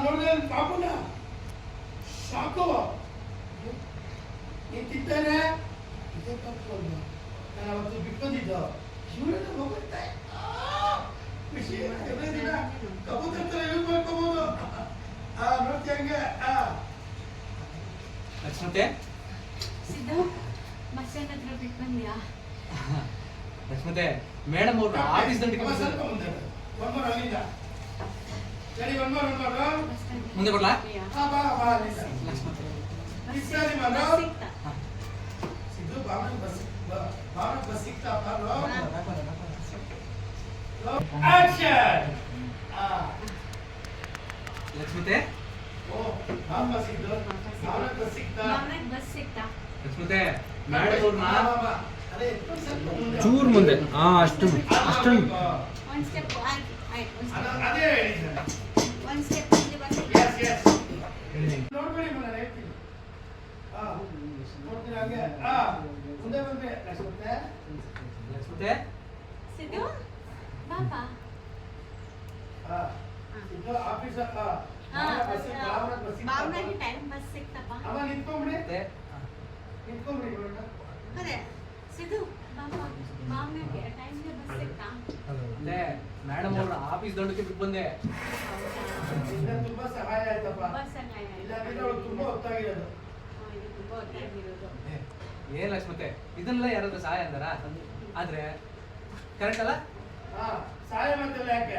ನೋಡಿದ್ರೆ ಪಾಪುನ ಸಾಕು ನಿಂತಿದ್ದಾರೆ. ಇದೇ ತಪ್ಪು ಅಲ್ವಾ? ನಾನು ಅವತ್ತು ಬಿಟ್ಕೊಂಡಿದ್ದ ಇವರೆಲ್ಲ ಹೋಗುತ್ತೆ ಖುಷಿ ಎರಡೇ ದಿನ ಕಬೂತರ್ ತರ ಯೂಸ್ ಮಾಡ್ಕೋಬಹುದು. ನೋಡ್ತಿ ಹಂಗೆ ಲಕ್ಷ್ಮತೆ ಸಿದ್ದು ಬಸ್ಸನ್ನ ಹತ್ರ ಬಿಟ್ಟು ಬಂದ್ಯಾ? ಲಕ್ಷ್ಮತೆ ಮೇಡಮ್ ಅವ್ರ ಆಫೀಸ್ ದಂಡಿಗೆ ಸ್ವಲ್ಪ ಮುಂದೆ ಒಂದ್ಮೂರು ಅಲ್ಲಿಂದ ಸರಿ ಒಂದ್ಮೂರು ಮುಂದೆ ಬರ್ಲಾ? ಬಾ ಬಾ ಅಲ್ಲಿಂದ ಲಕ್ಷ್ಮತೆ ಇಸ್ತಾರಿ ಮಾಡು. ಸಿಕ್ತಾ? ಸಿದ್ದು ಭಾವನ ಬಸ್ ಸಿಕ್ತಪ್ಪ. ಆಕ್ಷನ್. ಲಕ್ಷ್ಮತೆ ಓ ಭಾವನ ಸಿದ್ದು ಭಾವನ ಬಸ್ ಸಿಕ್ತಾ. ಮಾಮನಿಗೆ ಬಸ್ ಸಿಕ್ತಾ? ಲಕ್ಷ್ಮತೆ ಮೇಡಮ್ ಅವ್ರನ್ನ ಅದೇ ಸ್ವಲ್ಪ ಮುಂದೆ ಚೂರ್ ಮುಂದೆ ಅಷ್ಟೊಂದು ಒಂದ್ ಸ್ಟೆಪ್ ಆಯ್ತು ಅದೇ ಹೇಳಿದ್ದೆ. ಒಂದ್ ಸ್ಟೆಪ್ ಮುಂದೆ ಬಂದು Yes, yes. ನೋಡ್ಬೇಡಿ ಮನೆ ಹೇಳ್ತೀನಿ. ನೋಡ್ತೀನಿ ಹಂಗೆ. ಮುಂದೆ ಬಂದ್ರೆ ಲಕ್ಷ್ಮತೆ. ಲಕ್ಷ್ಮತೆ ಸಿದ್ದು ಬಾಬಾ ಇದು ಆಫೀಸ್ ಭಾವನಾಗಿ ಟೈಮ್ ಬಸ್ ಸಿಕ್ತಪ್ಪ? ಅವ ನಿಂತ್ಕೊಂಡ್ಬಿಡಿ ಮತ್ತೆ ನಿಂತ್ಕೊಂಡ್ಬಿಡಿ ಇವಾಗ. ಅದೇ ಸಿದ್ದು ಬಾಬಾ ಭಾವನಾಗೆ ಟೈಮ್ಗೆ ಬಸ್ ಸಿಕ್ತಾ? ಅದೇ ಮೇಡಮ್ ಅವ್ರ ಆಫೀಸ್ ದಂಡಕ್ಕೆ ಬಿಟ್ಟು ಬಂದೆ. ಇದರಿಂದ ತುಂಬಾ ಸಹಾಯ ಆಯ್ತಪ್ಪ. ಬಸ್ ಸಹಾಯ ಇಲ್ಲಾಂದ್ರೆ ಅವಳು ತುಂಬಾ ಹೊತ್ತಾಗಿರೋದು. ಇದು ತುಂಬಾ ಹೊತ್ತಾಗಿರೋದು. ಏನ್ ಲಕ್ಷ್ಮತೆ ಇದನ್ನೆಲ್ಲ ಯಾರಾದ್ರೂ ಸಹಾಯ ಅಂದಾರ? ಆದ್ರೆ ಕರೆಕ್ಟ್ ಅಲ್ಲ? ಸಹಾಯ ಮಾಡ್ತಿಲ್ಲ ಯಾಕೆ?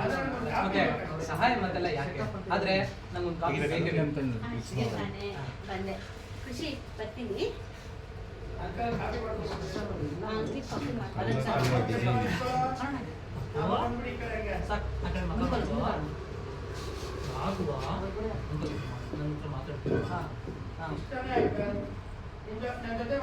ಲಕ್ಷ್ಮತೆ ಸಹಾಯ ಮಾತೆಲ್ಲ ಯಾಕೆ? ಆದ್ರೆ ನಂಗೊಂದು ಕಾಫಿ ಬೇಕೇ ಅಂತ. ಅಷ್ಟೇ ತಾನೇ ಬಂದೆ. ಖುಷಿ ಬರ್ತೀನಿ. ಅಂಕಲ್ ಕಾಫಿ ಮಾಡ್ಕೊಂಡು ಅಂಗಡಿ ಕಾಫಿ ಬಂದ್ಬಿಡಿ ಈ ಕಡೆಗೆ. ಮಾತಾಡ್ತೀನಿ. ಇಷ್ಟನೇ ಅಂಕಲ್. ನನ್ನ ಜೊತೆ